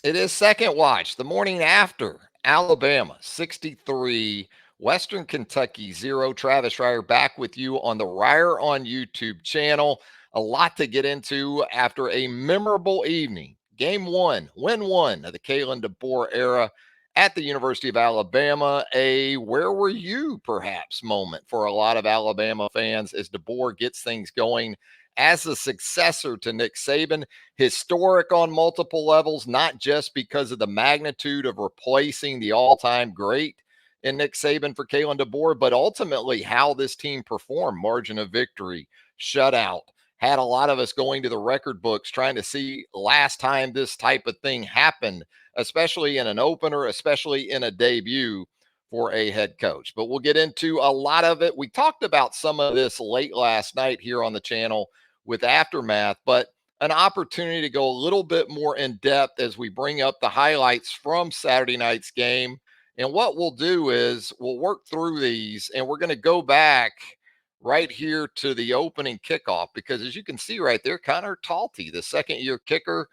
It is second watch, the morning after. Alabama 63, Western Kentucky 0. Travis Reier back with you on the Reier on YouTube channel. A lot to get into after a memorable evening. Game one, win one of the Kalen DeBoer era at the University of Alabama. A where were you perhaps moment for a lot of Alabama fans as DeBoer gets things going as the successor to Nick Saban. Historic on multiple levels, not just because of the magnitude of replacing the all-time great in Nick Saban for Kalen DeBoer, but ultimately how this team performed. Margin of victory, shutout, had a lot of us going to the record books trying to see last time this type of thing happened, especially in an opener, especially in a debut for a head coach. But we'll get into a lot of it. We talked about some of this late last night here on the channel with Aftermath, but an opportunity to go a little bit more in depth as we bring up the highlights from Saturday night's game. And what we'll do is we'll work through these and we're going to go back right here to the opening kickoff because as you can see right there, Connor Talty, the second-year kicker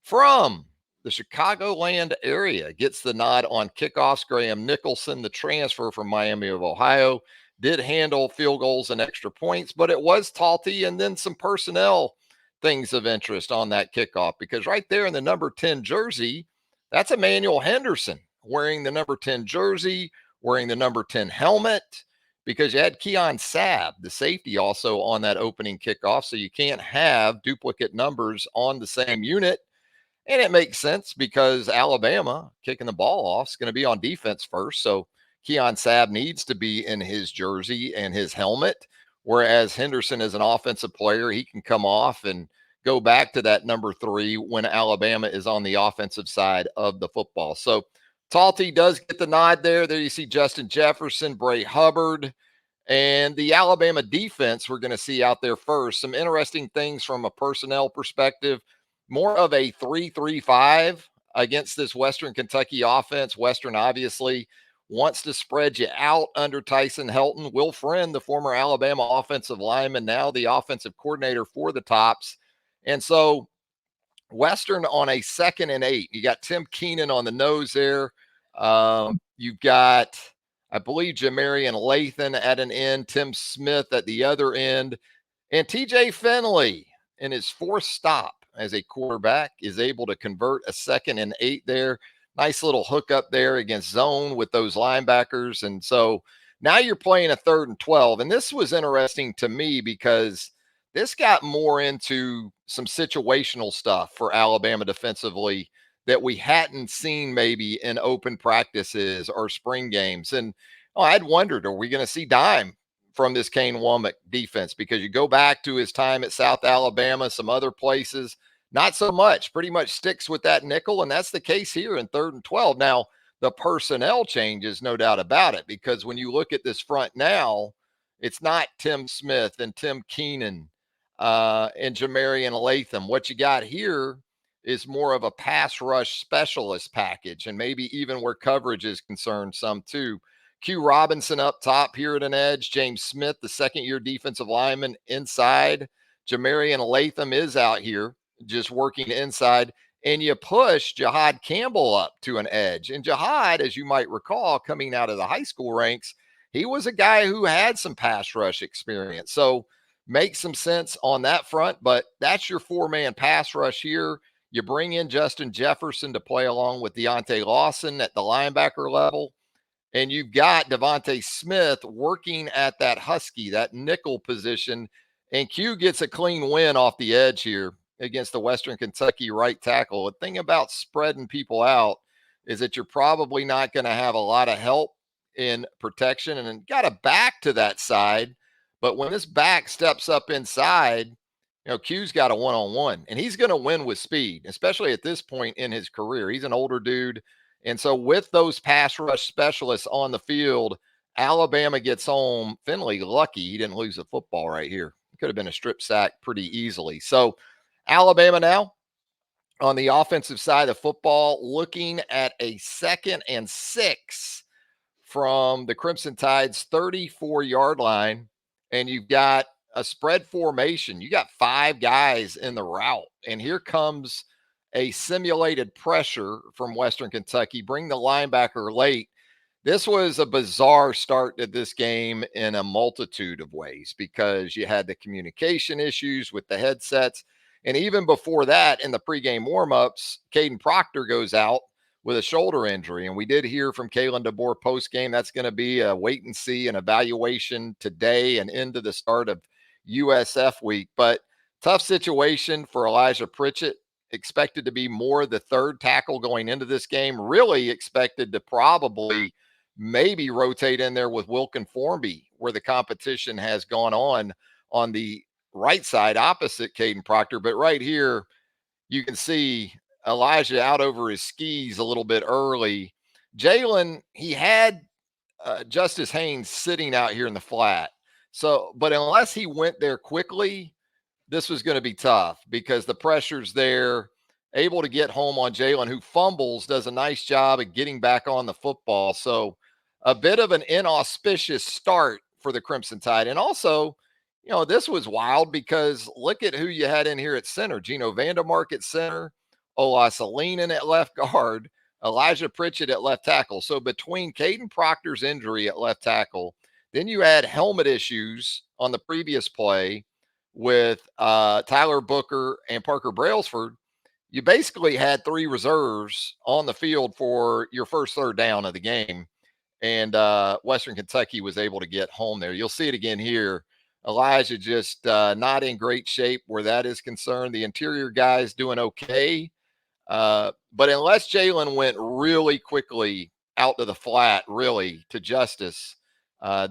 from the Chicagoland area, gets the nod on kickoffs. Graham Nicholson, the transfer from Miami of Ohio, did handle field goals and extra points, but it was Talty and then some personnel things of interest on that kickoff because right there in the number 10 jersey, that's Emmanuel Henderson wearing the number 10 jersey, wearing the number 10 helmet because you had Keon Sabb, the safety, also on that opening kickoff. So you can't have duplicate numbers on the same unit. And it makes sense because Alabama kicking the ball off is going to be on defense first. So Keon Sabb needs to be in his jersey and his helmet. Whereas Henderson is an offensive player, he can come off and go back to that number 3 when Alabama is on the offensive side of the football. So Talty does get the nod there. There you see Justin Jefferson, Bray Hubbard, and the Alabama defense we're going to see out there first. Some interesting things from a personnel perspective. More of a 3-3-5 against this Western Kentucky offense. Western obviously wants to spread you out under Tyson Helton. Will Friend, the former Alabama offensive lineman, now the offensive coordinator for the Tops. And so Western on a 2nd and 8. You got Tim Keenan on the nose there. You've got, I believe, Jamarian Lathan at an end, Tim Smith at the other end, and TJ Finley in his 4th stop as a quarterback is able to convert a 2nd and 8 there. Nice little hook up there against zone with those linebackers. And so now you're playing a 3rd and 12. And this was interesting to me because this got more into some situational stuff for Alabama defensively that we hadn't seen maybe in open practices or spring games. And I'd wondered, are we going to see dime from this Kane Womack defense? Because you go back to his time at South Alabama, some other places, not so much. Pretty much sticks with that nickel, and that's the case here in 3rd and 12. Now, the personnel changes, no doubt about it, because when you look at this front now, it's not Tim Smith and Tim Keenan and Jamarian Latham. What you got here is more of a pass rush specialist package, and maybe even where coverage is concerned, some too. Q Robinson up top here at an edge. James Smith, the 2nd-year defensive lineman, inside. Jamarian Latham is out here just working inside. And you push Jihad Campbell up to an edge. And Jihad, as you might recall, coming out of the high school ranks, he was a guy who had some pass rush experience. So makes some sense on that front, but that's your 4-man pass rush here. You bring in Justin Jefferson to play along with Deontay Lawson at the linebacker level. And you've got Devontae Smith working at that Husky, that nickel position. And Q gets a clean win off the edge here against the Western Kentucky right tackle. The thing about spreading people out is that you're probably not going to have a lot of help in protection and got a back to that side. But when this back steps up inside, Q's got a one-on-one, and he's going to win with speed, especially at this point in his career. He's an older dude. And so with those pass rush specialists on the field, Alabama gets home. Finley lucky he didn't lose the football right here. It could have been a strip sack pretty easily. So Alabama now on the offensive side of football looking at a 2nd and 6 from the Crimson Tide's 34-yard line. And you've got a spread formation. You got 5 guys in the route. And here comes a simulated pressure from Western Kentucky, bring the linebacker late. This was a bizarre start to this game in a multitude of ways because you had the communication issues with the headsets. And even before that, in the pregame warmups, Caden Proctor goes out with a shoulder injury. And we did hear from Kalen DeBoer postgame that's going to be a wait and see and evaluation today and into the start of USF week. But tough situation for Elijah Pritchett. Expected to be more the third tackle going into this game. Really expected to probably maybe rotate in there with Wilkin Formby, where the competition has gone on the right side opposite Caden Proctor. But right here, you can see Elijah out over his skis a little bit early. Jalen, he had Justice Haynes sitting out here in the flat. So, but unless he went there quickly, this was going to be tough because the pressure's there. Able to get home on Jalen, who fumbles, does a nice job of getting back on the football. So a bit of an inauspicious start for the Crimson Tide. And also, this was wild because look at who you had in here at center. Gino Vandermark at center, Ola Salinen at left guard, Elijah Pritchett at left tackle. So between Caden Proctor's injury at left tackle, then you had helmet issues on the previous play with Tyler Booker and Parker Brailsford. You basically had three reserves on the field for your first third down of the game. And Western Kentucky was able to get home there. You'll see it again here. Elijah just not in great shape where that is concerned. The interior guys doing okay. But unless Jalen went really quickly out to the flat, really to Justice,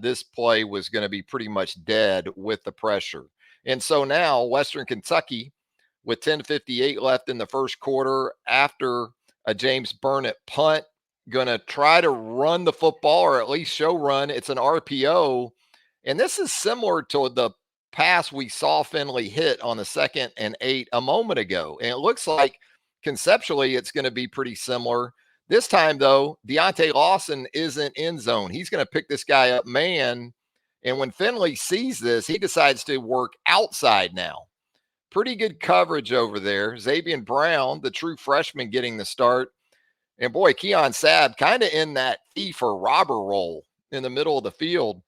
this play was going to be pretty much dead with the pressure. And so now Western Kentucky, with 10:58 left in the first quarter, after a James Burnett punt, going to try to run the football or at least show run. It's an RPO. And this is similar to the pass we saw Finley hit on the 2nd and 8 a moment ago. And it looks like conceptually it's going to be pretty similar. This time, though, Deontay Lawson isn't in zone. He's going to pick this guy up man. And when Finley sees this, he decides to work outside now. Pretty good coverage over there. Xavier Brown, the true freshman, getting the start. And boy, Keon Sabb kind of in that thief or robber role in the middle of the field,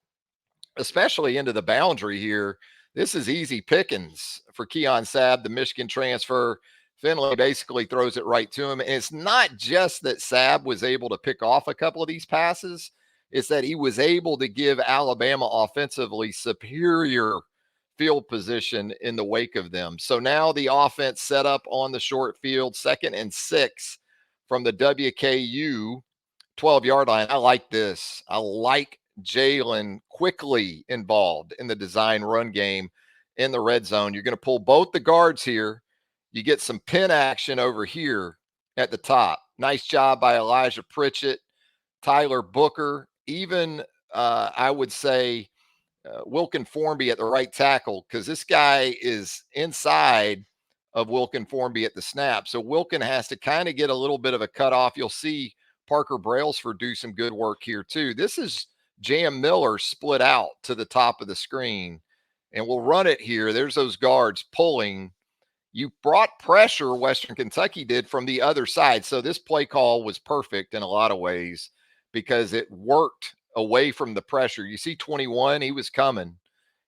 especially into the boundary here. This is easy pickings for Keon Sabb, the Michigan transfer. Finley basically throws it right to him. And it's not just that Sabb was able to pick off a couple of these passes. It's that he was able to give Alabama offensively superior field position in the wake of them. So now the offense set up on the short field, 2nd and 6 from the WKU 12-yard line. I like this. I like Jalen quickly involved in the design run game in the red zone. You're going to pull both the guards here. You get some pin action over here at the top. Nice job by Elijah Pritchett, Tyler Booker, even I would say Wilkin Formby at the right tackle, because this guy is inside of Wilkin Formby at the snap. So Wilkin has to kind of get a little bit of a cutoff. You'll see Parker Brailsford do some good work here too. This is Jam Miller split out to the top of the screen, and we'll run it here. There's those guards pulling. You brought pressure, Western Kentucky did, from the other side. So this play call was perfect in a lot of ways because it worked away from the pressure. You see 21, he was coming.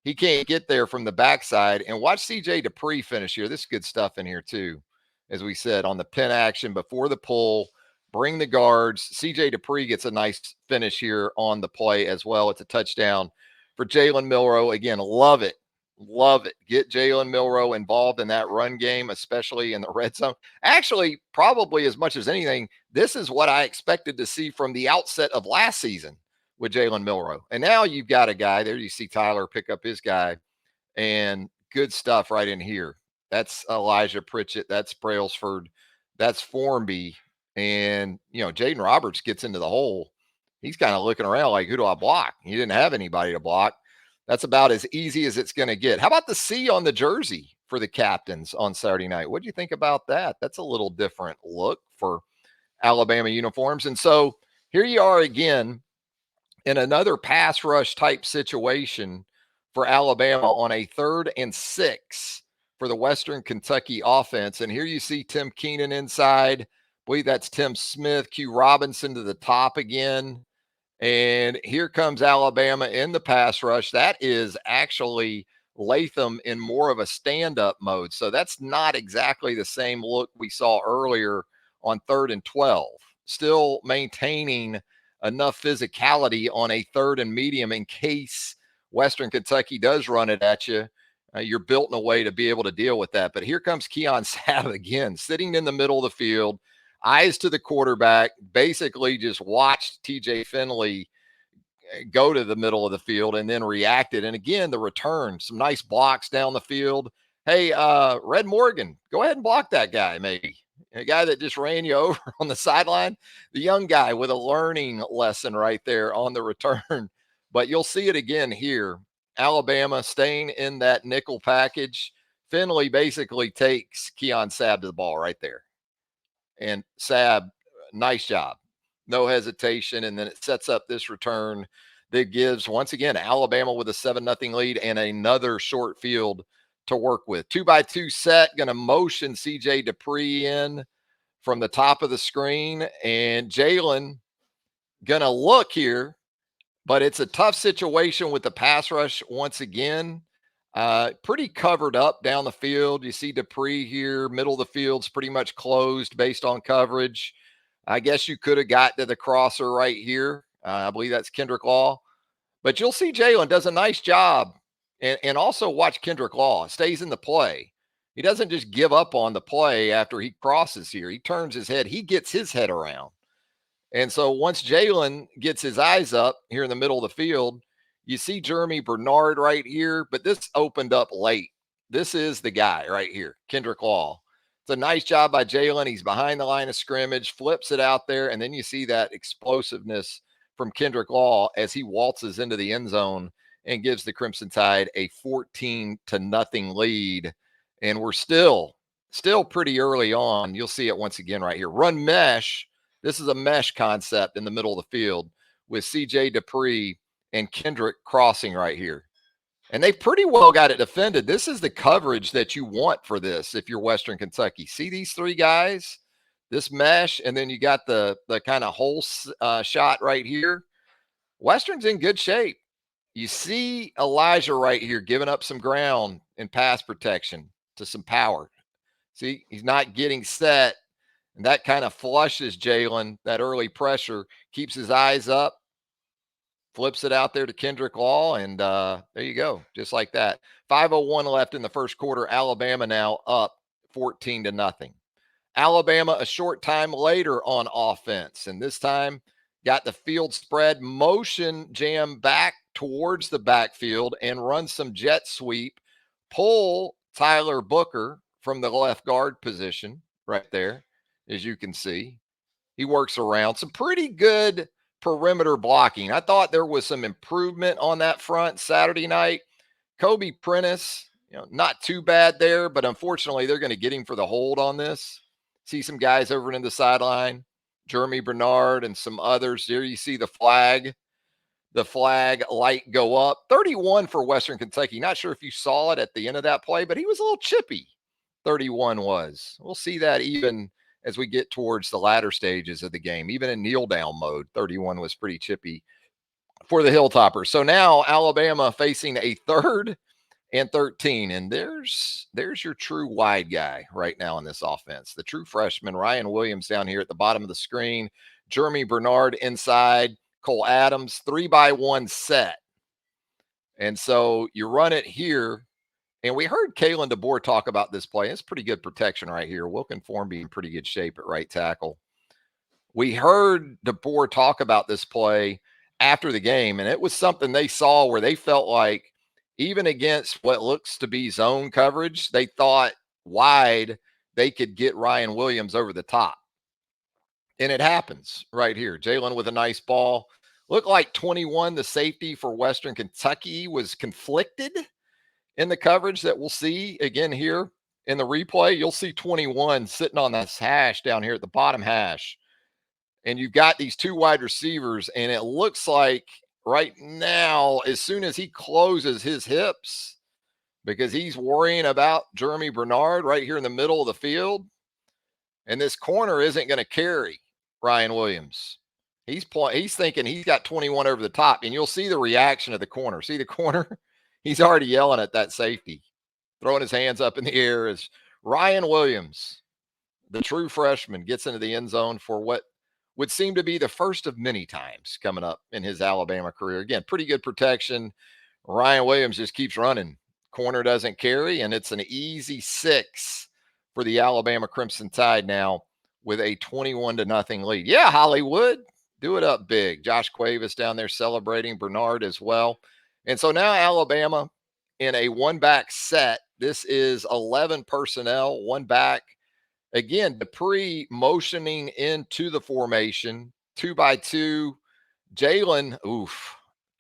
He can't get there from the backside. And watch CJ Dupree finish here. This is good stuff in here too. As we said, on the pin action before the pull, bring the guards. CJ Dupree gets a nice finish here on the play as well. It's a touchdown for Jalen Milroe. Again, love it. Love it. Get Jalen Milroe involved in that run game, especially in the red zone. Actually, probably as much as anything, this is what I expected to see from the outset of last season with Jalen Milroe. And now you've got a guy there. You see Tyler pick up his guy, and good stuff right in here. That's Elijah Pritchett. That's Brailsford. That's Formby. And, Jaden Roberts gets into the hole. He's kind of looking around like, who do I block? He didn't have anybody to block. That's about as easy as it's going to get. How about the C on the jersey for the captains on Saturday night? What do you think about that? That's a little different look for Alabama uniforms. And so here you are again in another pass rush type situation for Alabama on a 3rd and 6 for the Western Kentucky offense. And here you see Tim Keenan inside. I believe that's Tim Smith, Q Robinson to the top again. And here comes Alabama in the pass rush. That is actually Latham in more of a stand-up mode. So that's not exactly the same look we saw earlier on 3rd and 12. Still maintaining enough physicality on a 3rd and medium in case Western Kentucky does run it at you. You're built in a way to be able to deal with that. But here comes Keon Sabb again, sitting in the middle of the field, eyes to the quarterback, basically just watched TJ Finley go to the middle of the field and then reacted. And again, the return, some nice blocks down the field. Hey, Red Morgan, go ahead and block that guy, maybe. A guy that just ran you over on the sideline, the young guy with a learning lesson right there on the return. But you'll see it again here. Alabama staying in that nickel package. Finley basically takes Keon Sabb to the ball right there. And Sabb, nice job. No hesitation. And then it sets up this return that gives, once again, Alabama with a 7-0 lead and another short field to work with. 2-by-2 set, going to motion CJ Dupree in from the top of the screen. And Jalen going to look here, but it's a tough situation with the pass rush once again. Pretty covered up down the field. You see Dupree here, middle of the field's pretty much closed based on coverage. I guess you could have got to the crosser right here. I believe that's Kendrick Law. But you'll see Jalen does a nice job. And also watch Kendrick Law. Stays in the play. He doesn't just give up on the play after he crosses here. He turns his head. He gets his head around. And so once Jalen gets his eyes up here in the middle of the field, you see Jeremy Bernard right here, but this opened up late. This is the guy right here, Kendrick Law. It's a nice job by Jalen. He's behind the line of scrimmage, flips it out there, and then you see that explosiveness from Kendrick Law as he waltzes into the end zone and gives the Crimson Tide a 14-0 lead. And we're still pretty early on. You'll see it once again right here. Run mesh. This is a mesh concept in the middle of the field with CJ Dupree and Kendrick crossing right here. And they pretty well got it defended. This is the coverage that you want for this if you're Western Kentucky. See these three guys? This mesh, and then you got the kind of hole shot right here. Western's in good shape. You see Elijah right here giving up some ground in pass protection to some power. See, he's not getting set. And that kind of flushes Jalen, that early pressure, keeps his eyes up, flips it out there to Kendrick Law, and there you go, just like that. 5:01 left in the first quarter. Alabama now up 14-0. Alabama a short time later on offense, and this time got the field spread, motion jam back towards the backfield and run some jet sweep, pull Tyler Booker from the left guard position right there. As you can see, he works around some pretty good perimeter blocking. I thought there was some improvement on that front Saturday night. Kobe Prentice, not too bad there, but unfortunately they're going to get him for the hold on this. See some guys over in the sideline, Jeremy Bernard and some others. There you see the flag light go up. 31 for Western Kentucky. Not sure if you saw it at the end of that play, but he was a little chippy. 31 was. We'll see that even as we get towards the latter stages of the game. Even in kneel down mode, 31 was pretty chippy for the Hilltoppers. So now Alabama facing a 3rd and 13. And there's your true wide guy right now in this offense. The true freshman, Ryan Williams, down here at the bottom of the screen. Jeremy Bernard inside. Cole Adams, 3-by-1 set. And so you run it here. And we heard Kalen DeBoer talk about this play. It's pretty good protection right here. Wilkenform in pretty good shape at right tackle. We heard DeBoer talk about this play after the game, and it was something they saw where they felt like even against what looks to be zone coverage, they thought wide they could get Ryan Williams over the top. And it happens right here. Jalen with a nice ball. Looked like 21, the safety for Western Kentucky, was conflicted in the coverage that we'll see again here in the replay. You'll see 21 sitting on this hash down here at the bottom hash. And you've got these two wide receivers, and it looks like right now, as soon as he closes his hips, because he's worrying about Jeremy Bernard right here in the middle of the field. And this corner isn't going to carry Ryan Williams. He's thinking he's got 21 over the top, and you'll see the reaction of the corner. See the corner? He's already yelling at that safety, throwing his hands up in the air as Ryan Williams, the true freshman, gets into the end zone for what would seem to be the first of many times coming up in his Alabama career. Again, pretty good protection. Ryan Williams just keeps running. Corner doesn't carry, and it's an easy 6 for the Alabama Crimson Tide now with a 21-0 lead. Yeah, Hollywood, do it up big. Josh Cuevas down there celebrating, Bernard as well. And so now Alabama in a one-back set. This is 11 personnel, one back. Again, Dupree motioning into the formation, 2x2. Jalen,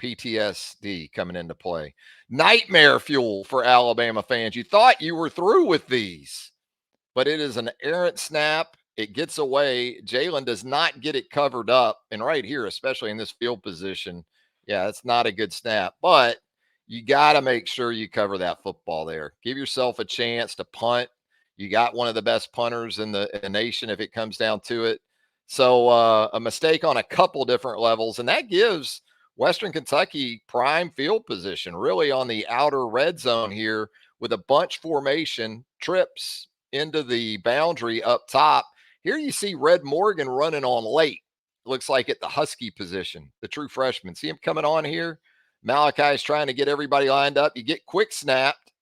PTSD coming into play. Nightmare fuel for Alabama fans. You thought you were through with these, but it is an errant snap. It gets away. Jalen does not get it covered up. And right here, especially in this field position, yeah, it's not a good snap. But you got to make sure you cover that football there. Give yourself a chance to punt. You got one of the best punters in the nation if it comes down to it. So a mistake on a couple different levels, and that gives Western Kentucky prime field position, really on the outer red zone here with a bunch formation, trips into the boundary up top. Here you see Red Morgan running on late. Looks like at the Husky position, the true freshman. See him coming on here? Malachi is trying to get everybody lined up. You get quick snapped,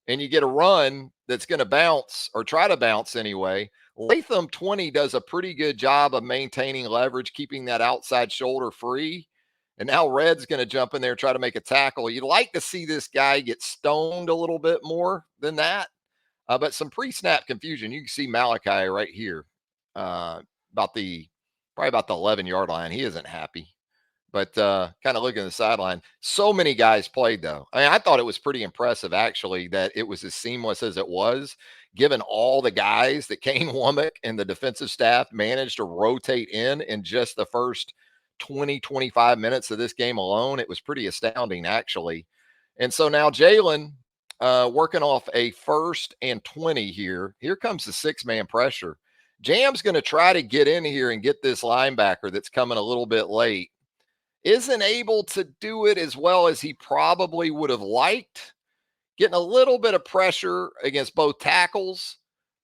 and you get a run that's going to bounce or try to bounce anyway. Latham 20 does a pretty good job of maintaining leverage, keeping that outside shoulder free. And now Red's going to jump in there, try to make a tackle. You'd like to see this guy get stoned a little bit more than that. But some pre-snap confusion. You can see Malachi right here probably about the 11-yard line. He isn't happy. But kind of looking at the sideline, so many guys played, though. I mean, I thought it was pretty impressive, actually, that it was as seamless as it was, given all the guys that Kane Womack and the defensive staff managed to rotate in just the first 20, 25 minutes of this game alone. It was pretty astounding, actually. And so now Jalen working off a 1st and 20 here. Here comes the 6-man pressure. Jam's going to try to get in here and get this linebacker that's coming a little bit late. Isn't able to do it as well as he probably would have liked. Getting a little bit of pressure against both tackles.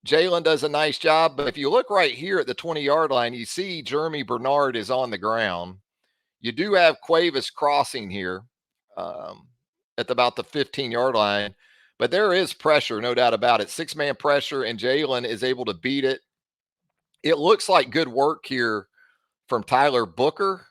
Jalen does a nice job, but if you look right here at the 20-yard line, you see Jeremy Bernard is on the ground. You do have Cuevas crossing here at about the 15-yard line, but there is pressure, no doubt about it. 6-man pressure, and Jalen is able to beat it. It looks like good work here from Tyler Booker.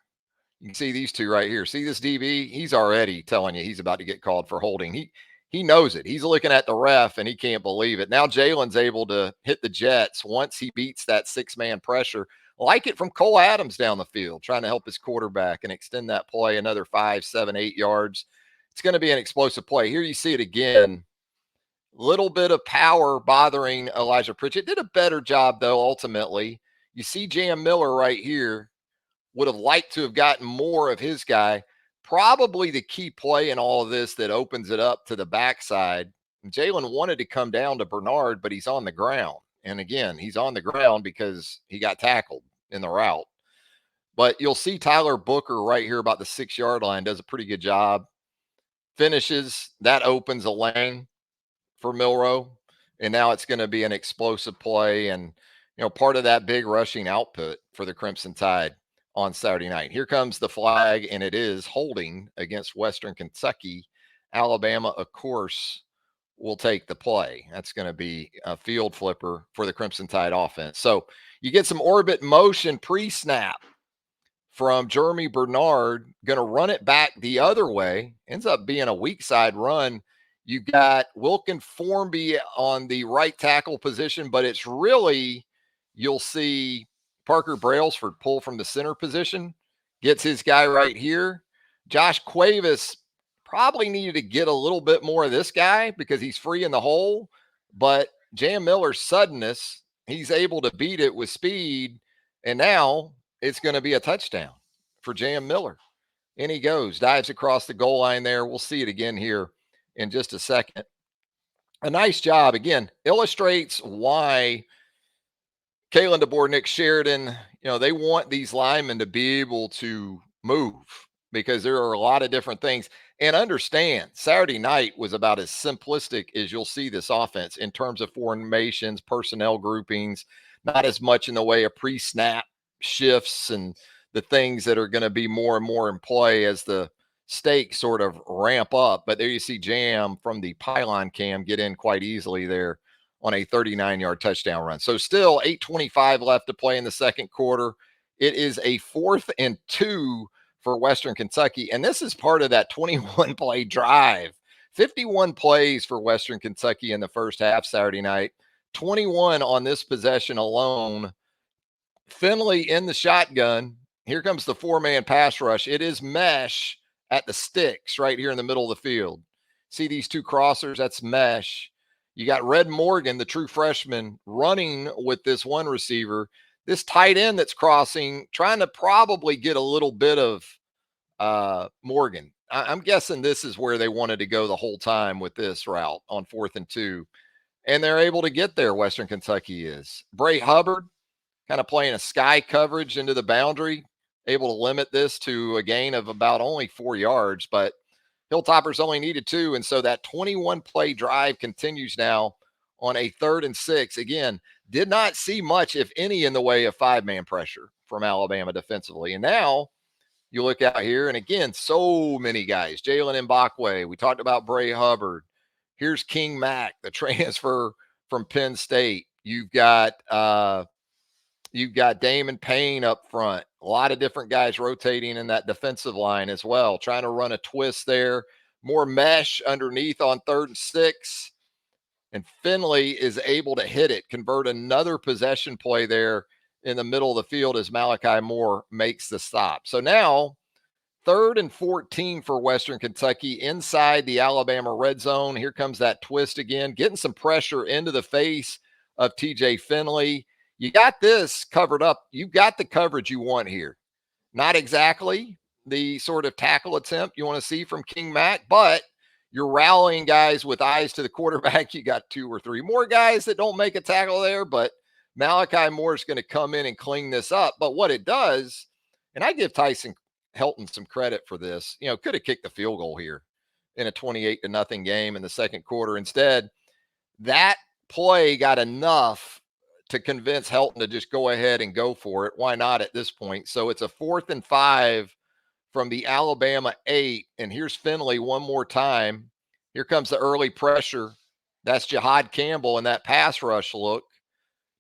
You can see these two right here. See this DB? He's already telling you he's about to get called for holding. He knows it. He's looking at the ref, and he can't believe it. Now Jalen's able to hit the Jets once he beats that 6-man pressure. Like it from Cole Adams down the field, trying to help his quarterback and extend that play another 5, 7, 8 yards. It's going to be an explosive play. Here you see it again. Little bit of power bothering Elijah Pritchett. Did a better job, though, ultimately. You see Jam Miller right here. Would have liked to have gotten more of his guy. Probably the key play in all of this that opens it up to the backside. Jalen wanted to come down to Bernard, but he's on the ground. And again, he's on the ground because he got tackled in the route. But you'll see Tyler Booker right here about the 6-yard line does a pretty good job. Finishes. That opens a lane for Milrow. And now it's going to be an explosive play and, part of that big rushing output for the Crimson Tide on Saturday night. Here comes the flag, and it is holding against Western Kentucky. Alabama, of course, will take the play. That's going to be a field flipper for the Crimson Tide offense. So you get some orbit motion pre-snap from Jeremy Bernard, going to run it back the other way. Ends up being a weak side run. You got Wilkin Formby on the right tackle position, but it's really, you'll see Parker Brailsford pull from the center position, gets his guy right here. Josh Cuevas probably needed to get a little bit more of this guy because he's free in the hole, but Jam Miller's suddenness, he's able to beat it with speed, and now it's going to be a touchdown for Jam Miller. And he goes, dives across the goal line there. We'll see it again here in just a second. a nice job. Again, illustrates why Kalen DeBoer, Nick Sheridan, they want these linemen to be able to move because there are a lot of different things. And understand, Saturday night was about as simplistic as you'll see this offense in terms of formations, personnel groupings, not as much in the way of pre snap shifts and the things that are going to be more and more in play as the stakes sort of ramp up. But there you see Jam from the pylon cam get in quite easily there on a 39-yard touchdown run. So still 8:25 left to play in the second quarter. It is a 4th and 2 for Western Kentucky. And this is part of that 21 play drive. 51 plays for Western Kentucky in the first half Saturday night. 21 on this possession alone. Finley in the shotgun. Here comes the 4-man pass rush. It is mesh at the sticks right here in the middle of the field. See these two crossers? That's mesh. You got Red Morgan, the true freshman, running with this one receiver. This tight end that's crossing, trying to probably get a little bit of Morgan. I'm guessing this is where they wanted to go the whole time with this route on 4th and 2. And they're able to get there, Western Kentucky is. Bray Hubbard kind of playing a sky coverage into the boundary, able to limit this to a gain of about only 4 yards, but Hilltoppers only needed 2. And so that 21 play drive continues now on a 3rd and 6. Again, did not see much, if any, in the way of 5-man pressure from Alabama defensively. And now you look out here, and again, so many guys. Jalen Mbakwe. We talked about Bray Hubbard. Here's King Mack, the transfer from Penn State. You've got Damon Payne up front. A lot of different guys rotating in that defensive line as well, trying to run a twist there. More mesh underneath on 3rd and 6. And Finley is able to hit it, convert another possession play there in the middle of the field as Malachi Moore makes the stop. So now 3rd and 14 for Western Kentucky inside the Alabama red zone. Here comes that twist again, getting some pressure into the face of TJ Finley. You got this covered up. You got the coverage you want here. Not exactly the sort of tackle attempt you want to see from King Mack, but you're rallying guys with eyes to the quarterback. You got 2 or 3 more guys that don't make a tackle there, but Malachi Moore is going to come in and clean this up. But what it does, and I give Tyson Helton some credit for this, could have kicked the field goal here in a 28-0 game in the second quarter. Instead, that play got enough to convince Helton to just go ahead and go for it. Why not at this point? So it's a 4th and 5 from the Alabama 8. And here's Finley one more time. Here comes the early pressure. That's Jihad Campbell and that pass rush look.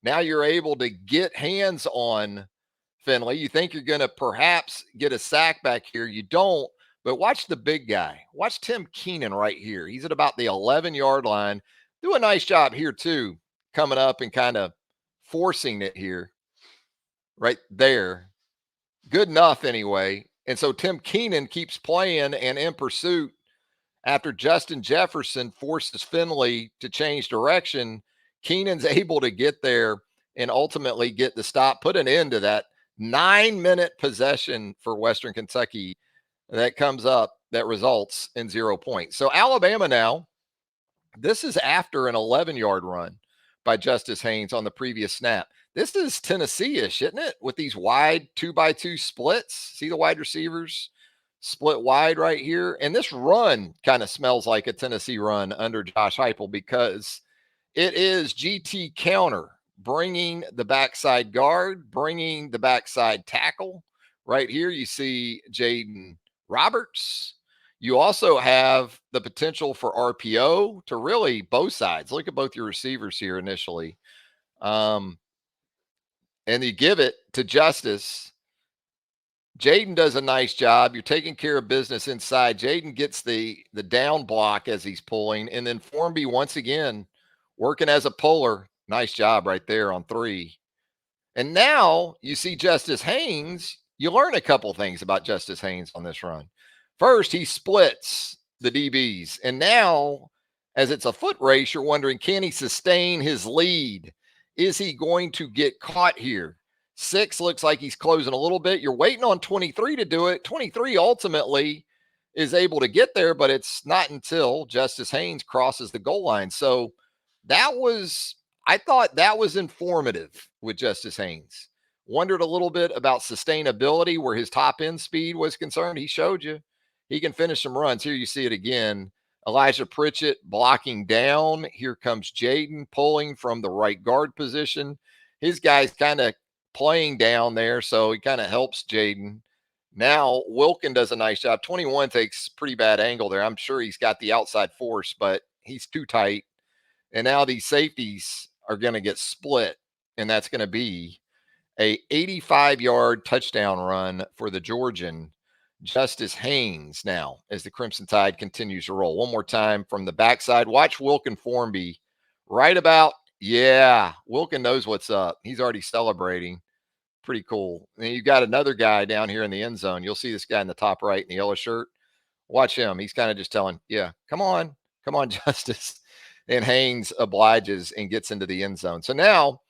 Now you're able to get hands on Finley. You think you're going to perhaps get a sack back here. You don't, but watch the big guy. Watch Tim Keenan right here. He's at about the 11-yard line. Do a nice job here too, coming up and kind of forcing it here right there. Good enough anyway. And so Tim Keenan keeps playing and in pursuit after Justin Jefferson forces Finley to change direction. Keenan's able to get there and ultimately get the stop, put an end to that 9-minute possession for Western Kentucky that comes up that results in 0 points. So Alabama now, this is after an 11-yard run by Justice Haynes on the previous snap. This is Tennessee-ish, isn't it? With these wide 2x2 splits. See the wide receivers split wide right here. And this run kind of smells like a Tennessee run under Josh Heupel because it is GT counter, bringing the backside guard, bringing the backside tackle. Right here you see Jaden Roberts. You also have the potential for RPO to really both sides. Look at both your receivers here initially. And you give it to Justice. Jaden does a nice job. You're taking care of business inside. Jaden gets the down block as he's pulling. And then Formby once again working as a puller. Nice job right there on 3. And now you see Justice Haynes. You learn a couple things about Justice Haynes on this run. First, he splits the DBs. And now, as it's a foot race, you're wondering, can he sustain his lead? Is he going to get caught here? 6 looks like he's closing a little bit. You're waiting on 23 to do it. 23 ultimately is able to get there, but it's not until Justice Haynes crosses the goal line. So that was, I thought that was informative with Justice Haynes. Wondered a little bit about sustainability where his top end speed was concerned. He showed you he can finish some runs. Here you see it again. Elijah Pritchett blocking down. Here comes Jaden pulling from the right guard position. His guy's kind of playing down there, so he kind of helps Jaden. Now Wilkin does a nice job. 21 takes pretty bad angle there. I'm sure he's got the outside force, but he's too tight. And now these safeties are going to get split, and that's going to be a 85-yard touchdown run for the Georgian Justice Haynes now as the Crimson Tide continues to roll. One more time from the backside. Watch Wilkin Formby right about, yeah, Wilkin knows what's up. He's already celebrating. Pretty cool. And you got another guy down here in the end zone. You'll see this guy in the top right in the yellow shirt. Watch him. He's kind of just telling, yeah, come on, Justice. And Haynes obliges and gets into the end zone. So now,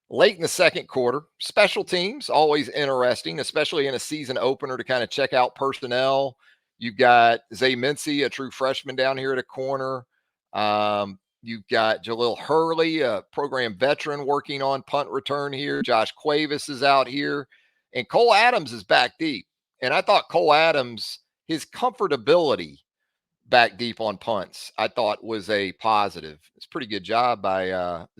late in the second quarter, special teams, always interesting, especially in a season opener to kind of check out personnel. You've got Zay Mincy, a true freshman down here at a corner. You've got Jalil Hurley, a program veteran working on punt return here. Josh Cuevas is out here. And Cole Adams is back deep. And I thought Cole Adams, his comfortability back deep on punts, I thought was a positive. It's a pretty good job by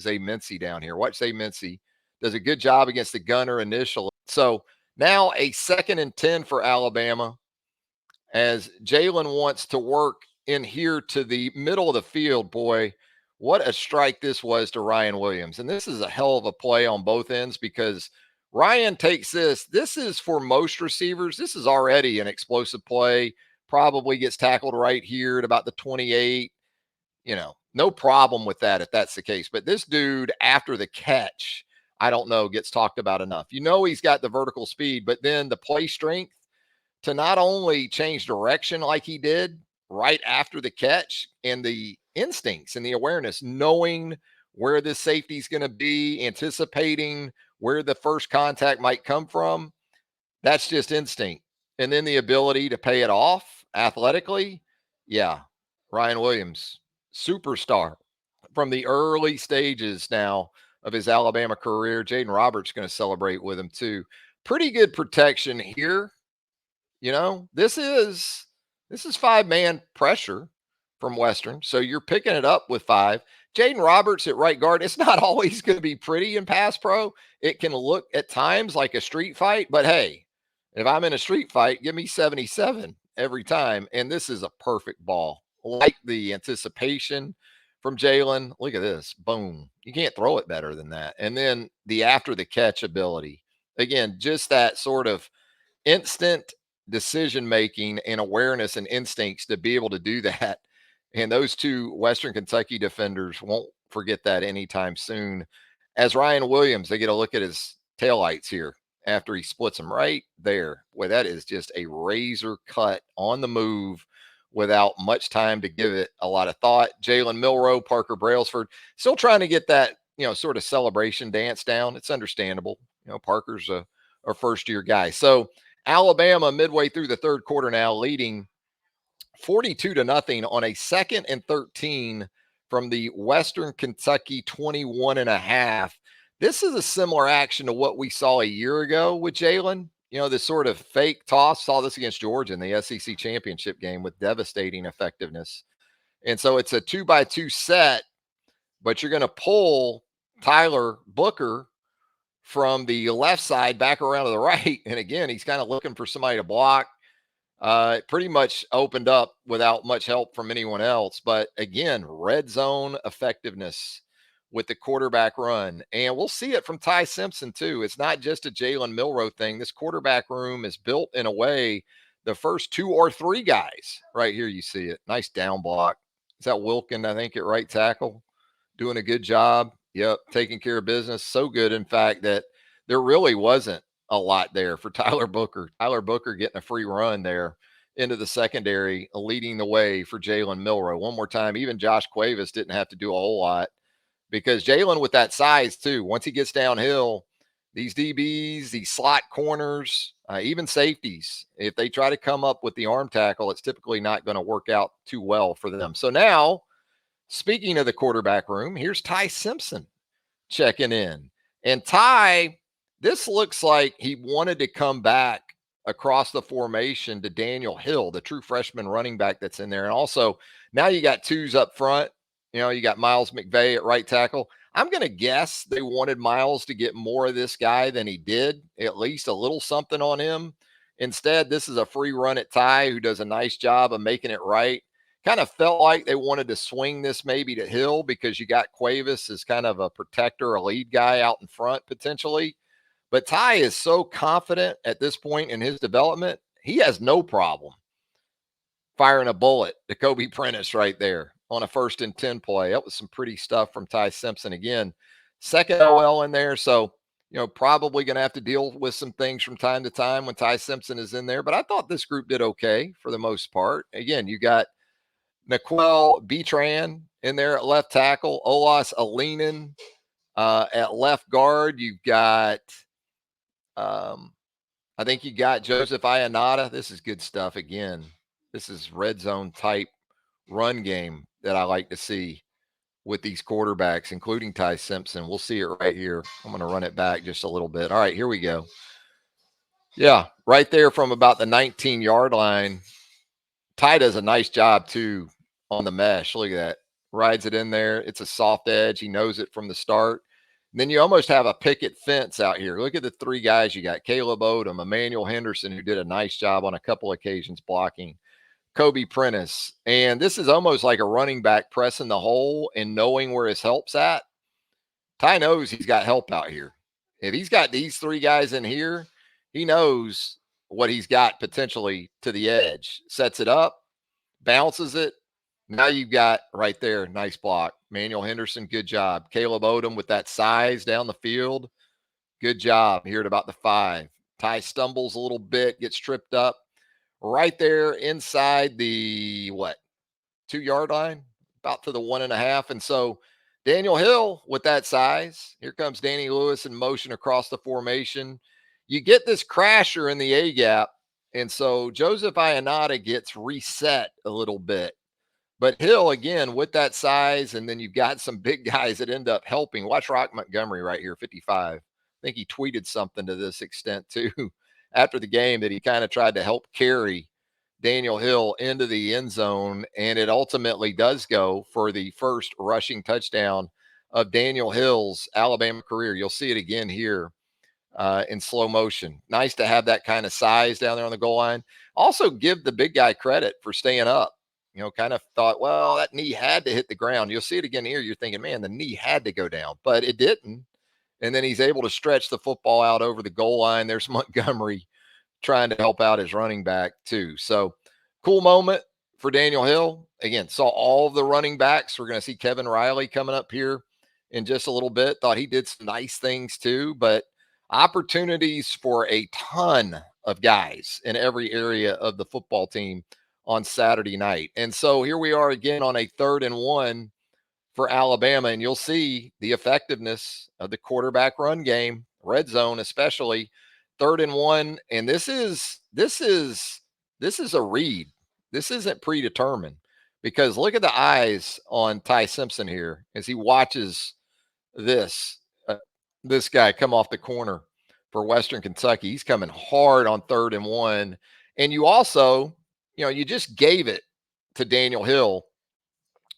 Zay Mincy down here. Watch Zay Mincy. Does a good job against the gunner initially. So now a 2nd and 10 for Alabama as Jalen wants to work in here to the middle of the field. Boy, what a strike this was to Ryan Williams. And this is a hell of a play on both ends because Ryan takes this. This is for most receivers. This is already an explosive play. Probably gets tackled right here at about the 28. No problem with that if that's the case. But this dude, after the catch, I don't know, gets talked about enough. He's got the vertical speed, but then the play strength to not only change direction like he did right after the catch, and the instincts and the awareness, knowing where the safety is going to be, anticipating where the first contact might come from. That's just instinct. And then the ability to pay it off athletically. Yeah. Ryan Williams, superstar from the early stages now of his Alabama career. Jaden Roberts going to celebrate with him too. Pretty good protection here. This is 5-man pressure from Western. So you're picking it up with 5. Jaden Roberts at right guard. It's not always going to be pretty in pass pro. It can look at times like a street fight, but hey, if I'm in a street fight, give me 77 every time. And this is a perfect ball. Like the anticipation from Jalen. Look at this. Boom. You can't throw it better than that. And then the after the catch ability. Again, just that sort of instant decision making and awareness and instincts to be able to do that. And those two Western Kentucky defenders won't forget that anytime soon. As Ryan Williams, they get a look at his taillights here after he splits them right there. Boy, that is just a razor cut on the move without much time to give it a lot of thought. Jalen Milroe, Parker Brailsford, still trying to get that, sort of celebration dance down. It's understandable. Parker's a first-year guy. So Alabama midway through the third quarter now leading 42-0 on a 2nd and 13 from the Western Kentucky 21.5. This is a similar action to what we saw a year ago with Jalen. This sort of fake toss. Saw this against Georgia in the SEC championship game with devastating effectiveness. And so it's a 2-by-2 set, but you're going to pull Tyler Booker from the left side back around to the right. And again, he's kind of looking for somebody to block. It pretty much opened up without much help from anyone else. But again, red zone effectiveness with the quarterback run. And we'll see it from Ty Simpson too. It's not just a Jalen Milroe thing. This quarterback room is built in a way, the first 2 or 3 guys right here, you see it. Nice down block. Is that Wilkin, I think, at right tackle? Doing a good job. Yep, taking care of business. So good, in fact, that there really wasn't a lot there for Tyler Booker. Tyler Booker getting a free run there into the secondary, leading the way for Jalen Milroe. One more time, even Josh Cuevas didn't have to do a whole lot because Jalen with that size too, once he gets downhill, these DBs, these slot corners, even safeties, if they try to come up with the arm tackle, it's typically not going to work out too well for them. So now, speaking of the quarterback room, here's Ty Simpson checking in. And Ty, this looks like he wanted to come back across the formation to Daniel Hill, the true freshman running back that's in there. And also, now you got twos up front. You got Miles McVay at right tackle. I'm going to guess they wanted Miles to get more of this guy than he did, at least a little something on him. Instead, this is a free run at Ty, who does a nice job of making it right. Kind of felt like they wanted to swing this maybe to Hill because you got Cuevas as kind of a protector, a lead guy out in front potentially. But Ty is so confident at this point in his development, he has no problem firing a bullet to Kobe Prentice right there on a 1st and 10 play. That was some pretty stuff from Ty Simpson. Again, second OL in there. So, probably going to have to deal with some things from time to time when Ty Simpson is in there. But I thought this group did okay for the most part. Again, you got Naquel Betran in there at left tackle, Olas Alinen at left guard. You've got, I think you got Joseph Ionata. This is good stuff again. This is red zone type run game that I like to see with these quarterbacks, including Ty Simpson. We'll see it right here. I'm going to run it back just a little bit. All right, here we go. Yeah, right there from about the 19-yard line. Ty does a nice job too on the mesh. Look at that. Rides it in there. It's a soft edge. He knows it from the start. And then you almost have a picket fence out here. Look at the three guys you got. Caleb Odom, Emmanuel Henderson, who did a nice job on a couple occasions blocking. Kobe Prentice. And this is almost like a running back pressing the hole and knowing where his help's at. Ty knows he's got help out here. If he's got these three guys in here, he knows what he's got potentially to the edge. Sets it up, bounces it. Now you've got right there, nice block. Manuel Henderson, good job. Caleb Odom with that size down the field. Good job here at about the 5. Ty stumbles a little bit, gets tripped up. Right there inside the 2-yard line, about to the 1.5. And so Daniel Hill with that size. Here comes Danny Lewis in motion across the formation. You get this crasher in the A gap. And so Joseph Ionata gets reset a little bit. But Hill, again, with that size, and then you've got some big guys that end up helping. Watch Rock Montgomery right here, 55. I think he tweeted something to this extent, too, after the game, that he kind of tried to help carry Daniel Hill into the end zone. And it ultimately does go for the first rushing touchdown of Daniel Hill's Alabama career. You'll see it again here in slow motion. Nice to have that kind of size down there on the goal line. Also give the big guy credit for staying up. Kind of thought, well, that knee had to hit the ground. You'll see it again here. You're thinking, man, the knee had to go down, but it didn't. And then he's able to stretch the football out over the goal line. There's Montgomery trying to help out his running back too. So cool moment for Daniel Hill. Again, saw all of the running backs. We're going to see Kevin Riley coming up here in just a little bit. Thought he did some nice things too, but opportunities for a ton of guys in every area of the football team on Saturday night. And so here we are again on a 3rd and 1 for Alabama, and you'll see the effectiveness of the quarterback run game, red zone especially. 3rd and 1, and this is a read. This isn't predetermined, because look at the eyes on Ty Simpson here as he watches this guy come off the corner for Western Kentucky. He's coming hard on 3rd and 1, and you also, you just gave it to Daniel Hill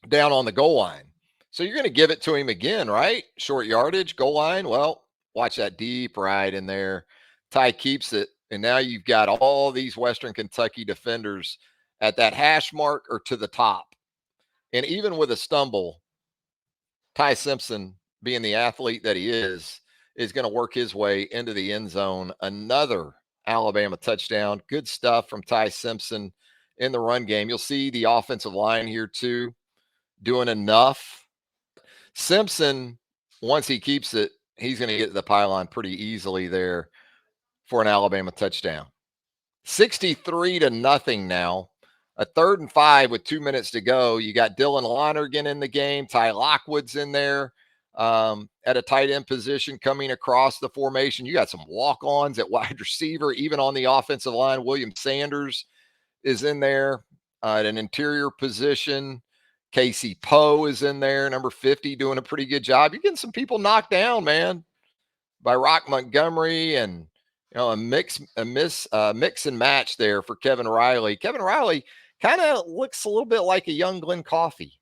down on the goal line. So you're going to give it to him again, right? Short yardage, goal line. Well, watch that deep ride in there. Ty keeps it. And now you've got all these Western Kentucky defenders at that hash mark or to the top. And even with a stumble, Ty Simpson, being the athlete that he is going to work his way into the end zone. Another Alabama touchdown. Good stuff from Ty Simpson in the run game. You'll see the offensive line here too doing enough. Simpson, once he keeps it, he's going to get to the pylon pretty easily there for an Alabama touchdown. 63-0 now. A 3rd and 5 with 2 minutes to go. You got Dylan Lonergan in the game. Ty Lockwood's in there. at a tight end position coming across the formation. You got some walk-ons at wide receiver, even on the offensive line. William Sanders is in there at an interior position. Casey Poe is in there, number 50, doing a pretty good job. You're getting some people knocked down, man, by Rock Montgomery, and a mix and match there for Kevin Riley. Kevin Riley kind of looks a little bit like a young Glenn Coffey.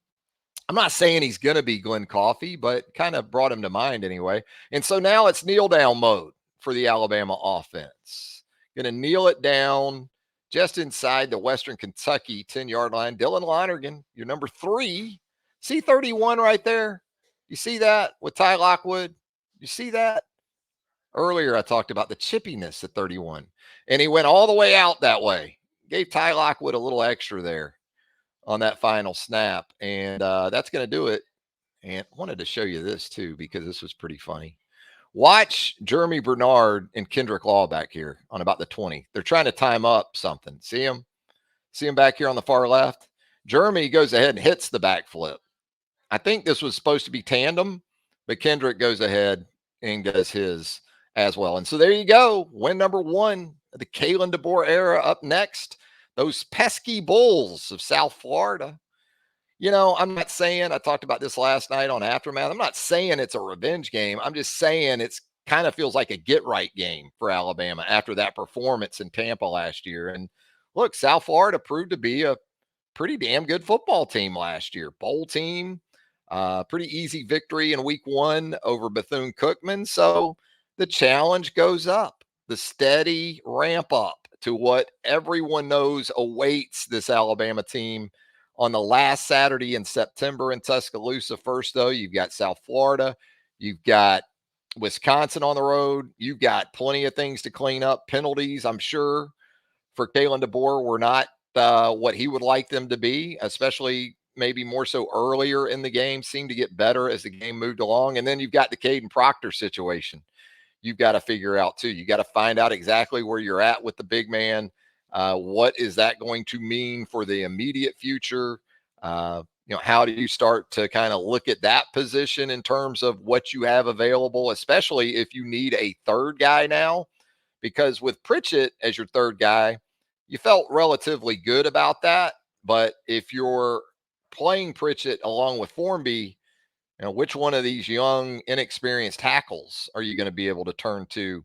I'm not saying he's going to be Glenn Coffey, but kind of brought him to mind anyway. And so now it's kneel down mode for the Alabama offense. Going to kneel it down just inside the Western Kentucky 10-yard line. Dylan Lonergan, your number 3. See 31 right there? You see that with Ty Lockwood? You see that? Earlier, I talked about the chippiness at 31, and he went all the way out that way. Gave Ty Lockwood a little extra there on that final snap, and that's going to do it. And I wanted to show you this too, because this was pretty funny. Watch Jeremy Bernard and Kendrick Law back here on about the 20. They're trying to time up something. See him back here on the far left? Jeremy goes ahead and hits the backflip. I think this was supposed to be tandem, but Kendrick goes ahead and does his as well. And so there you go. Win number 1 of the Kalen DeBoer era up next. Those pesky Bulls of South Florida. I'm not saying, I talked about this last night on Aftermath. I'm not saying it's a revenge game. I'm just saying it's kind of feels like a get right game for Alabama after that performance in Tampa last year. And look, South Florida proved to be a pretty damn good football team last year. Bowl team, pretty easy victory in week 1 over Bethune-Cookman. So the challenge goes up, the steady ramp up to what everyone knows awaits this Alabama team on the last Saturday in September in Tuscaloosa. First, though, you've got South Florida. You've got Wisconsin on the road. You've got plenty of things to clean up. Penalties, I'm sure, for Kalen DeBoer were not what he would like them to be, especially maybe more so earlier in the game, seemed to get better as the game moved along. And then you've got the Caden Proctor situation you've got to figure out too. You got to find out exactly where you're at with the big man. What is that going to mean for the immediate future? How do you start to kind of look at that position in terms of what you have available, especially if you need a third guy now? Because with Pritchett as your third guy, you felt relatively good about that. But if you're playing Pritchett along with Formby, which one of these young, inexperienced tackles are you going to be able to turn to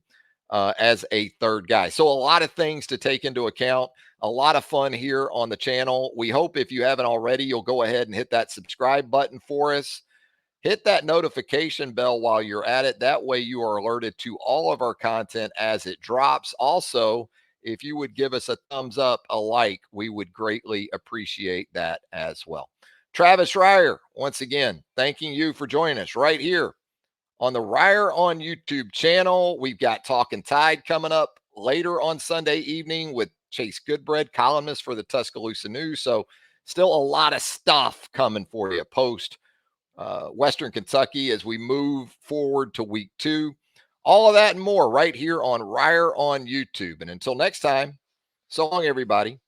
as a third guy? So a lot of things to take into account. A lot of fun here on the channel. We hope if you haven't already, you'll go ahead and hit that subscribe button for us. Hit that notification bell while you're at it. That way you are alerted to all of our content as it drops. Also, if you would give us a thumbs up, a like, we would greatly appreciate that as well. Travis Reier, once again, thanking you for joining us right here on the Reier on YouTube channel. We've got Talking Tide coming up later on Sunday evening with Chase Goodbread, columnist for the Tuscaloosa News. So still a lot of stuff coming for you post Western Kentucky as we move forward to week 2. All of that and more right here on Reier on YouTube. And until next time, so long, everybody.